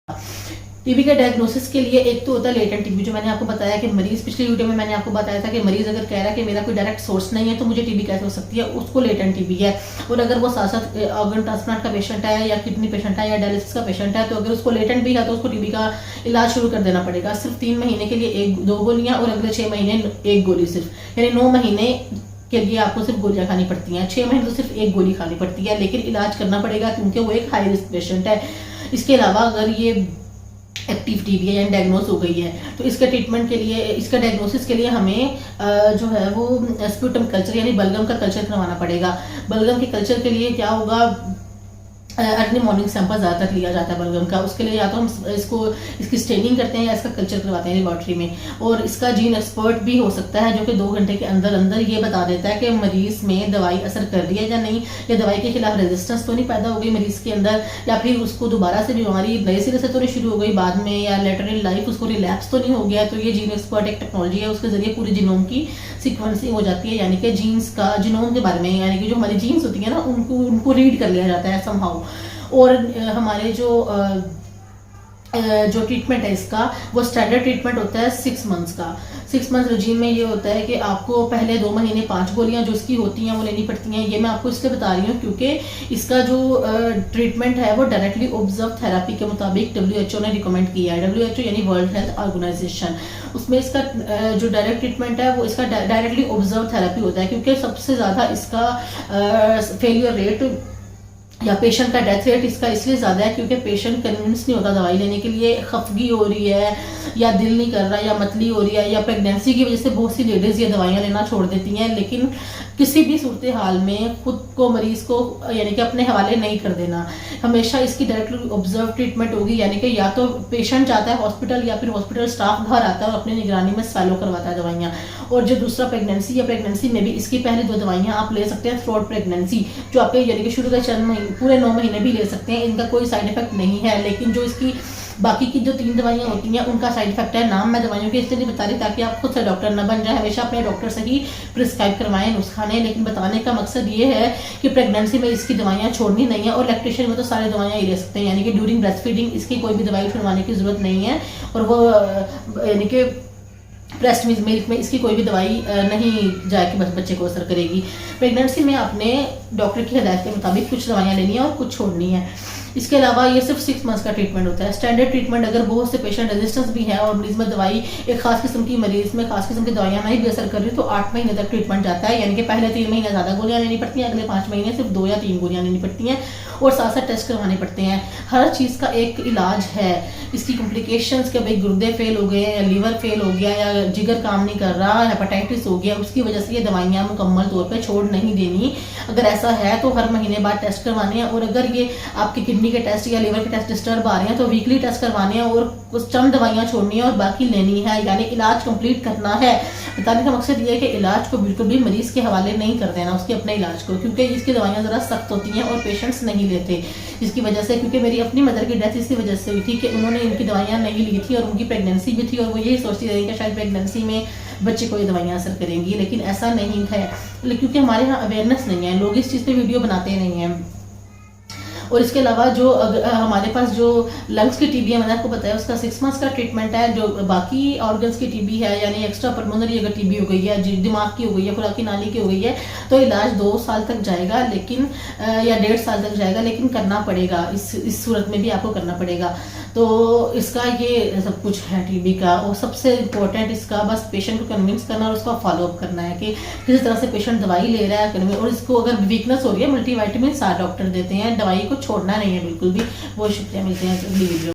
TB के diagnosis के लिए एक तो होता है लेटेंट टीबी, जो मैंने आपको बताया कि मरीज, पिछली वीडियो में मैंने आपको बताया था कि मरीज अगर कह रहा है कि मेरा कोई डायरेक्ट सोर्स नहीं है तो मुझे टीबी कैसे हो सकती है, उसको लेटेंट टीबी है। और अगर वो साथ साथ ऑर्गन ट्रांसप्लांट का पेशेंट है या किडनी पेशेंट है या डायलिसिस का पेशेंट है, तो अगर उसको लेटेंट भी है तो उसको टीबी का इलाज शुरू कर देना पड़ेगा। सिर्फ 3 महीने के लिए 2 गोलियां और अगले 6 महीने 1 गोली, सिर्फ यानी 9 महीने के लिए आपको सिर्फ गोलियां खानी पड़ती हैं। 6 महीने तो सिर्फ 1 गोली खानी पड़ती है, लेकिन इलाज करना पड़ेगा क्योंकि वो एक हाई रिस्क पेशेंट है। इसके अलावा अगर ये एक्टिव टीबी है या डायग्नोस हो गई है तो इसके ट्रीटमेंट के लिए, इसका डायग्नोसिस के लिए हमें जो है वो स्प्यूटम कल्चर यानी बलगम का कल्चर करवाना पड़ेगा। बलगम के कल्चर के लिए क्या होगा, अर्ली मॉर्निंग सैंपल ज़्यादातर लिया जाता है बलगम का। उसके लिए या तो हम इसकी स्टेनिंग करते हैं या इसका कल्चर करवाते हैं लेबॉर्ट्री में। और इसका जीन एक्सपर्ट भी हो सकता है जो कि 2 घंटे के अंदर अंदर ये बता देता है कि मरीज में दवाई असर कर रही है या नहीं, या दवाई के खिलाफ रेजिस्टेंस तो नहीं पैदा हो गई मरीज के अंदर, या फिर उसको दोबारा से बीमारी नए सिरे से तो नहीं शुरू हो गई बाद में, या लेटर इन लाइफ उसको रिलैप्स तो नहीं हो गया। तो ये जीन एक्सपर्ट एक टेक्नोलॉजी है, उसके जरिए पूरी जीनोम की सीक्वेंसिंग हो जाती है, यानी कि जीन्स का जीनोम के बारे में, यानी कि जो हमारी जीन्स होती है ना उनको रीड कर लिया जाता है समहाउ। और हमारे जो ट्रीटमेंट है इसका, वो स्टैंडर्ड ट्रीटमेंट होता है 6 मंथ्स का। 6 मंथ रजीम में ये होता है कि आपको पहले 2 महीने 5 गोलियां जो इसकी होती हैं वो लेनी पड़ती हैं। ये मैं आपको इसलिए बता रही हूँ क्योंकि इसका जो ट्रीटमेंट है वो डायरेक्टली ऑब्जर्व थेरेपी के मुताबिक WHO ने रिकमेंड किया है। WHO यानी वर्ल्ड हेल्थ ऑर्गेनाइजेशन, उसमें इसका जो डायरेक्ट ट्रीटमेंट है वो इसका डायरेक्टली ऑब्जर्व थेरेपी होता है, क्योंकि सबसे ज़्यादा इसका फेलियर रेट या पेशेंट का डेथ रेट इसका इसलिए ज़्यादा है क्योंकि पेशेंट कन्विंस नहीं होता दवाई लेने के लिए, खफगी हो रही है या दिल नहीं कर रहा या मतली हो रही है, या प्रेगनेंसी की वजह से बहुत सी लेडीज़ ये दवाइयाँ लेना छोड़ देती हैं। लेकिन किसी भी सूरत हाल में खुद को मरीज को यानी कि अपने हवाले नहीं कर देना, हमेशा इसकी डायरेक्टली ऑब्जर्व ट्रीटमेंट होगी। यानी कि या तो पेशेंट जाता है हॉस्पिटल या फिर हॉस्पिटल स्टाफ घर आता है और अपनी निगरानी में फॉलो करवाता है दवाइयाँ। और जो दूसरा प्रेगनेंसी या प्रेगनेंसी में भी इसकी पहले 2 दवाइयाँ आप ले सकते हैं थ्रू आउट प्रेगनेंसी, जो आपके यानी कि शुरू के पूरे 9 महीने भी ले सकते हैं, इनका कोई साइड इफेक्ट नहीं है। लेकिन जो इसकी बाकी की जो 3 दवाइयाँ होती हैं उनका साइड इफेक्ट है। नाम मैं दवाइयों के इसलिए नहीं बता रही ताकि आप खुद से डॉक्टर न बन जाए, हमेशा अपने डॉक्टर से ही प्रिस्क्राइब करवाएं नुस्खाने। लेकिन बताने का मकसद ये है कि प्रेगनेंसी में इसकी दवाइयाँ छोड़नी नहीं है, और लैक्टेशन में तो सारी दवाइयाँ ही ले सकते हैं, यानी कि ड्यूरिंग ब्रेस्ट फीडिंग इसकी कोई भी दवाई छुड़वाने की जरूरत नहीं है। और वो यानी कि ब्रेस्ट मिल्क में इसकी कोई भी दवाई नहीं जाके बस बच्चे को असर करेगी। प्रेगनेंसी में आपने डॉक्टर की हिदायत के मुताबिक कुछ दवाइयाँ लेनी है और कुछ छोड़नी है। इसके अलावा ये सिर्फ 6 मंथ्स का ट्रीटमेंट होता है। स्टैंडर्ड ट्रीटमेंट अगर बहुत से पेशेंट रेजिस्टेंस भी है और मरीज में दवाई एक खास किस्म की मरीज में खास किस्म की दवाइयाँ नहीं भी असर कर रही तो 8 महीने तक ट्रीटमेंट जाता है, यानी कि पहले 3 महीने ज़्यादा गोलियाँ लेनी पड़ती हैं, अगले 5 महीने सिर्फ 2 या 3 गोलियाँ लेनी पड़ती हैं, और साथ साथ टेस्ट करवाने पड़ते हैं। हर चीज़ का एक इलाज है। इसकी कॉम्प्लिकेशंस के भाई गुर्दे फेल हो गए या लीवर फेल हो गया या जिगर काम नहीं कर रहा, हेपेटाइटिस हो गया, उसकी वजह से ये दवाइयाँ मुकम्मल तौर पे छोड़ नहीं देनी। अगर ऐसा है तो हर महीने बाद टेस्ट करवाने हैं, और अगर ये आपके किडनी के टेस्ट या लीवर के टेस्ट डिस्टर्ब आ रहे हैं तो वीकली टेस्ट करवाने हैं और कुछ चंद दवाइयाँ छोड़नी है और बाकी लेनी है, यानी इलाज कंप्लीट करना है। बताने का मकसद ये है कि इलाज को बिल्कुल भी मरीज के हवाले नहीं कर देना, उसके अपने इलाज को, क्योंकि इसकी दवाइयाँ ज़रा सख्त होती हैं और पेशेंट्स नहीं लेते इसकी वजह से। क्योंकि मेरी अपनी मदर की डेथ इसी वजह से हुई थी कि उन्होंने इनकी दवाइयाँ नहीं ली थी और उनकी प्रेगनेंसी भी थी, और वो यही सोचती रही कि शायद प्रेगनेंसी में बच्चे को ये दवाइयाँ असर करेंगी, लेकिन ऐसा नहीं है क्योंकि हमारे यहाँ अवेयरनेस नहीं है, लोग इस चीज़ पे वीडियो बनाते नहीं हैं। और इसके अलावा जो हमारे पास जो लंग्स की टीबी है, मैंने आपको बताया उसका 6 मंथ्स का ट्रीटमेंट है। जो बाकी ऑर्गन्स की टीबी है यानी एक्स्ट्रा पल्मोनरी अगर टीबी हो गई है, दिमाग की हो गई है, खुराकी नाली की हो गई है, तो इलाज 2 साल तक जाएगा, लेकिन या 1.5 साल तक जाएगा, लेकिन करना पड़ेगा, इस सूरत में भी आपको करना पड़ेगा। तो इसका ये सब कुछ है टीबी का। और सबसे इम्पोर्टेंट इसका बस पेशेंट को कन्विंस करना और उसका फॉलोअप करना है कि किस तरह से पेशेंट दवाई ले रहा है, और इसको अगर वीकनेस हो रही है मल्टीविटामिन 7 डॉक्टर देते हैं, दवाई को छोड़ना नहीं है बिल्कुल भी। बहुत शुक्रिया, मिलते हैं अगली वीडियो।